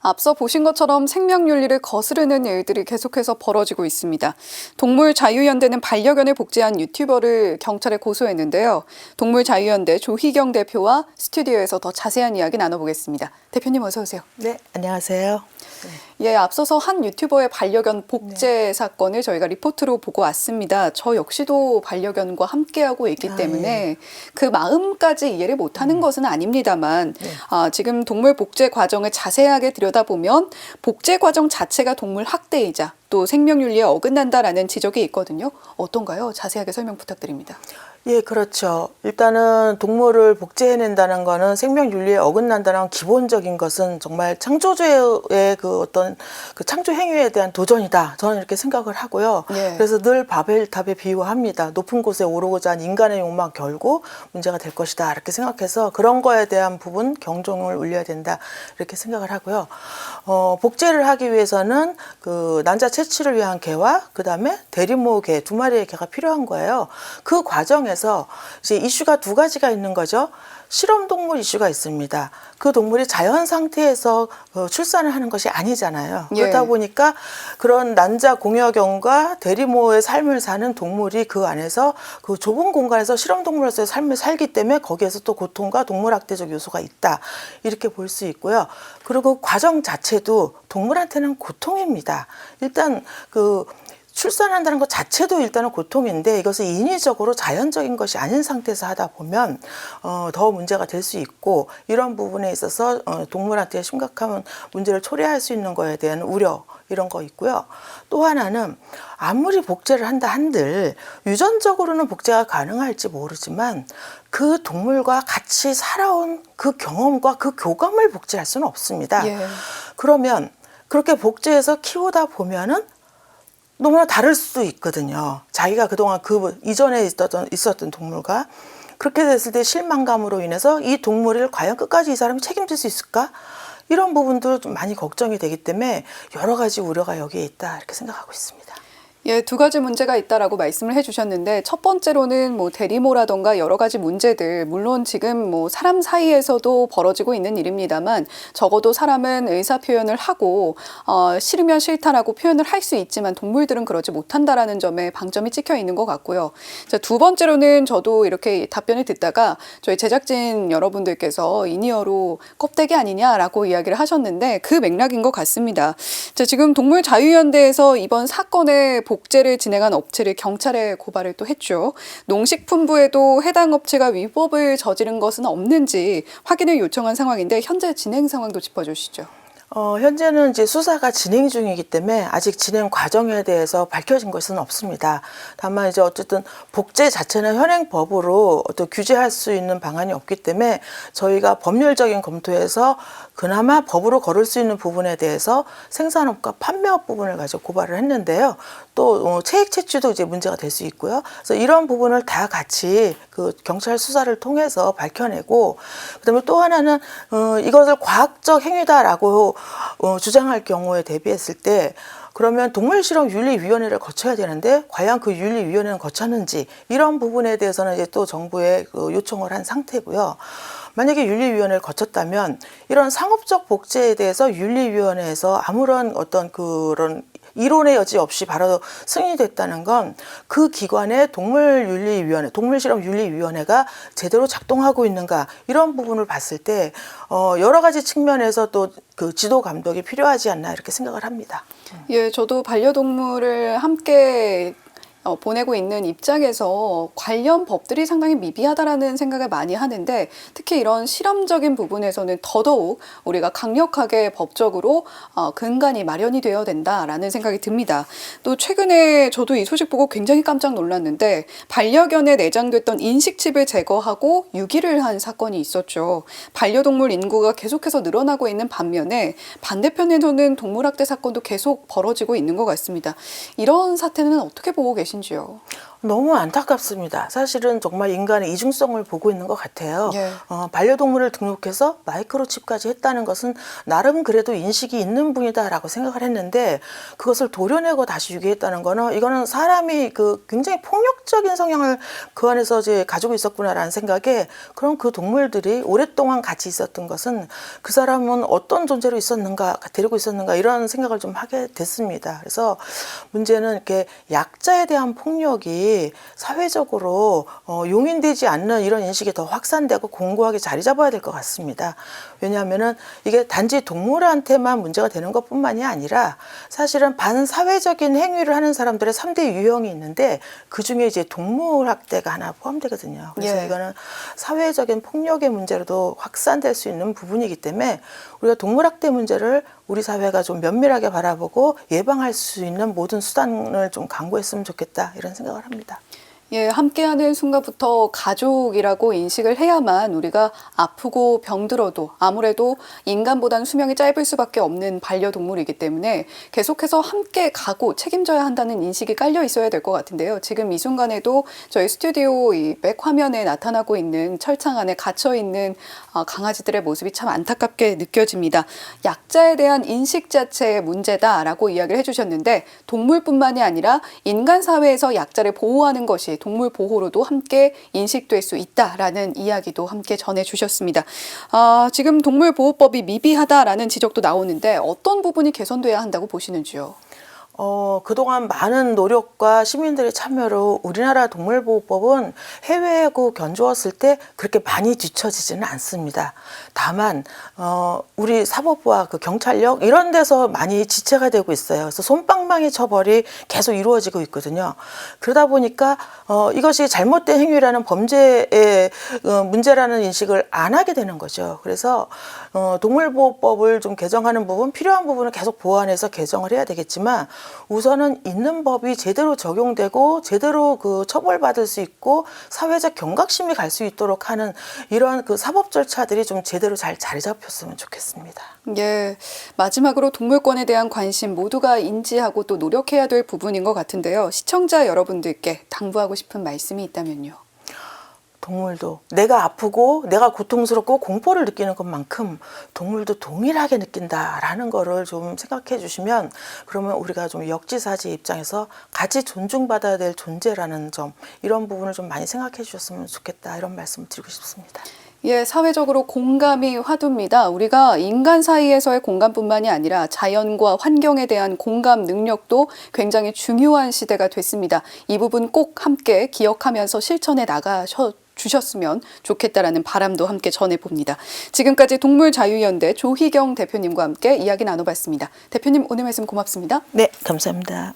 앞서 보신 것처럼 생명윤리를 거스르는 일들이 계속해서 벌어지고 있습니다. 동물자유연대는 반려견을 복제한 유튜버를 경찰에 고소했는데요. 동물자유연대 조희경 대표와 스튜디오에서 더 자세한 이야기 나눠보겠습니다. 대표님 어서 오세요. 네, 안녕하세요. 예, 앞서서 한 유튜버의 반려견 복제 사건을 저희가 리포트로 보고 왔습니다. 저 역시도 반려견과 함께하고 있기 때문에 그 마음까지 이해를 못하는 것은 아닙니다만 지금 동물 복제 과정을 자세하게 들여다보면 복제 과정 자체가 동물 학대이자 또 생명윤리에 어긋난다라는 지적이 있거든요. 어떤가요? 자세하게 설명 부탁드립니다. 예, 그렇죠. 일단은 동물을 복제해낸다는 거는 생명윤리에 어긋난다는 기본적인 것은 정말 창조주의 그 어떤 그 창조 행위에 대한 도전이다. 저는 이렇게 생각을 하고요. 예. 그래서 늘 바벨탑에 비유합니다. 높은 곳에 오르고자 한 인간의 욕망 결국 문제가 될 것이다. 이렇게 생각해서 그런 거에 대한 부분 경종을 울려야 된다. 이렇게 생각을 하고요. 복제를 하기 위해서는 그 난자 채취를 위한 개와 그 다음에 대리모 개 두 마리의 개가 필요한 거예요. 그 과정에서 이제 이슈가 두 가지가 있는 거죠. 실험동물 이슈가 있습니다. 그 동물이 자연 상태에서 출산을 하는 것이 아니잖아요. 그러다 보니까 그런 난자 공여견과 대리모의 삶을 사는 동물이 그 안에서 그 좁은 공간에서 실험동물로서의 삶을 살기 때문에 거기에서 또 고통과 동물학대적 요소가 있다. 이렇게 볼 수 있고요. 그리고 과정 자체도 동물한테는 고통입니다. 일단 그 출산한다는 것 자체도 일단은 고통인데 이것을 인위적으로 자연적인 것이 아닌 상태에서 하다 보면 더 문제가 될 수 있고 이런 부분에 있어서 동물한테 심각한 문제를 초래할 수 있는 거에 대한 우려 이런 거 있고요. 또 하나는 아무리 복제를 한다 한들 유전적으로는 복제가 가능할지 모르지만 그 동물과 같이 살아온 그 경험과 그 교감을 복제할 수는 없습니다. 예. 그러면 그렇게 복제해서 키우다 보면은 너무나 다를 수도 있거든요. 자기가 그동안 그 이전에 있었던 동물과 그렇게 됐을 때 실망감으로 인해서 이 동물을 과연 끝까지 이 사람이 책임질 수 있을까? 이런 부분도 좀 많이 걱정이 되기 때문에 여러 가지 우려가 여기에 있다 이렇게 생각하고 있습니다. 예, 두 가지 문제가 있다라고 말씀을 해주셨는데 첫 번째로는 뭐 대리모라던가 여러 가지 문제들 물론 지금 뭐 사람 사이에서도 벌어지고 있는 일입니다만 적어도 사람은 의사 표현을 하고 싫으면 싫다라고 표현을 할 수 있지만 동물들은 그러지 못한다라는 점에 방점이 찍혀 있는 것 같고요. 자, 두 번째로는 저도 이렇게 답변을 듣다가 저희 제작진 여러분들께서 인이어로 껍데기 아니냐라고 이야기를 하셨는데 그 맥락인 것 같습니다. 자, 지금 동물자유연대에서 이번 사건에 복제를 진행한 업체를 경찰에 고발을 또 했죠. 농식품부에도 해당 업체가 위법을 저지른 것은 없는지 확인을 요청한 상황인데 현재 진행 상황도 짚어주시죠. 현재는 이제 수사가 진행 중이기 때문에 아직 진행 과정에 대해서 밝혀진 것은 없습니다. 다만 이제 어쨌든 복제 자체는 현행법으로 어떤 규제할 수 있는 방안이 없기 때문에 저희가 법률적인 검토에서 그나마 법으로 걸을 수 있는 부분에 대해서 생산업과 판매업 부분을 가지고 고발을 했는데요. 또 체액 채취도 이제 문제가 될 수 있고요. 그래서 이런 부분을 다 같이 그 경찰 수사를 통해서 밝혀내고 그다음에 또 하나는 이것을 과학적 행위다라고 주장할 경우에 대비했을 때 그러면 동물실험윤리위원회를 거쳐야 되는데 과연 그 윤리위원회는 거쳤는지 이런 부분에 대해서는 이제 또 정부에 요청을 한 상태고요. 만약에 윤리위원회를 거쳤다면 이런 상업적 복제에 대해서 윤리위원회에서 아무런 어떤 그런 이론의 여지 없이 바로 승인이 됐다는 건 그 기관의 동물윤리위원회, 동물실험윤리위원회가 제대로 작동하고 있는가 이런 부분을 봤을 때 여러 가지 측면에서 또 그 지도 감독이 필요하지 않나 이렇게 생각을 합니다. 예, 저도 반려동물을 함께 보내고 있는 입장에서 관련 법들이 상당히 미비하다라는 생각을 많이 하는데 특히 이런 실험적인 부분에서는 더더욱 우리가 강력하게 법적으로 근간이 마련이 되어야 된다라는 생각이 듭니다. 또 최근에 저도 이 소식 보고 굉장히 깜짝 놀랐는데 반려견에 내장됐던 인식칩을 제거하고 유기를 한 사건이 있었죠. 반려동물 인구가 계속해서 늘어나고 있는 반면에 반대편에서는 동물학대 사건도 계속 벌어지고 있는 것 같습니다. 이런 사태는 어떻게 보고 계신지요? 너무 안타깝습니다. 사실은 정말 인간의 이중성을 보고 있는 것 같아요. 예. 반려동물을 등록해서 마이크로칩까지 했다는 것은 나름 그래도 인식이 있는 분이다라고 생각을 했는데 그것을 도려내고 다시 유기했다는 거는 이거는 사람이 그 굉장히 폭력적인 성향을 그 안에서 이제 가지고 있었구나라는 생각에 그럼 그 동물들이 오랫동안 같이 있었던 것은 그 사람은 어떤 존재로 있었는가, 데리고 있었는가 이런 생각을 좀 하게 됐습니다. 그래서 문제는 이렇게 약자에 대한 폭력이 사회적으로 용인되지 않는 이런 인식이 더 확산되고 공고하게 자리 잡아야 될 것 같습니다. 왜냐하면은 이게 단지 동물한테만 문제가 되는 것뿐만이 아니라 사실은 반사회적인 행위를 하는 사람들의 3대 유형이 있는데 그중에 이제 동물 학대가 하나 포함되거든요. 그래서 예. 이거는 사회적인 폭력의 문제로도 확산될 수 있는 부분이기 때문에 우리가 동물 학대 문제를 우리 사회가 좀 면밀하게 바라보고 예방할 수 있는 모든 수단을 좀 강구했으면 좋겠다 이런 생각을 합니다. 예, 함께하는 순간부터 가족이라고 인식을 해야만 우리가 아프고 병들어도 아무래도 인간보다는 수명이 짧을 수밖에 없는 반려동물이기 때문에 계속해서 함께 가고 책임져야 한다는 인식이 깔려 있어야 될 것 같은데요. 지금 이 순간에도 저희 스튜디오 이 백 화면에 나타나고 있는 철창 안에 갇혀 있는 강아지들의 모습이 참 안타깝게 느껴집니다. 약자에 대한 인식 자체의 문제다라고 이야기를 해주셨는데 동물뿐만이 아니라 인간 사회에서 약자를 보호하는 것이 동물 보호로도 함께 인식될 수 있다라는 이야기도 함께 전해주셨습니다. 지금 동물보호법이 미비하다라는 지적도 나오는데 어떤 부분이 개선돼야 한다고 보시는지요? 그동안 많은 노력과 시민들의 참여로 우리나라 동물보호법은 해외하고 견주었을 때 그렇게 많이 뒤처지지는 않습니다. 다만 우리 사법부와 그 경찰력 이런 데서 많이 지체가 되고 있어요. 그래서 솜방망이 처벌이 계속 이루어지고 있거든요. 그러다 보니까 이것이 잘못된 행위라는 범죄의 문제라는 인식을 안 하게 되는 거죠. 그래서 동물보호법을 좀 개정하는 부분, 필요한 부분을 계속 보완해서 개정을 해야 되겠지만 우선은 있는 법이 제대로 적용되고 제대로 그 처벌받을 수 있고 사회적 경각심이 갈 수 있도록 하는 이런 그 사법 절차들이 좀 제대로 잘 자리 잡혔으면 좋겠습니다. 예, 마지막으로 동물권에 대한 관심 모두가 인지하고 또 노력해야 될 부분인 것 같은데요. 시청자 여러분들께 당부하고 싶은 말씀이 있다면요. 동물도 내가 아프고 내가 고통스럽고 공포를 느끼는 것만큼 동물도 동일하게 느낀다라는 거를 좀 생각해 주시면 그러면 우리가 좀 역지사지 입장에서 같이 존중받아야 될 존재라는 점 이런 부분을 좀 많이 생각해 주셨으면 좋겠다 이런 말씀을 드리고 싶습니다. 예, 사회적으로 공감이 화두입니다. 우리가 인간 사이에서의 공감뿐만이 아니라 자연과 환경에 대한 공감 능력도 굉장히 중요한 시대가 됐습니다. 이 부분 꼭 함께 기억하면서 실천해 주셨으면 좋겠다라는 바람도 함께 전해봅니다. 지금까지 동물자유연대 조희경 대표님과 함께 이야기 나눠봤습니다. 대표님 오늘 말씀 고맙습니다. 네, 감사합니다.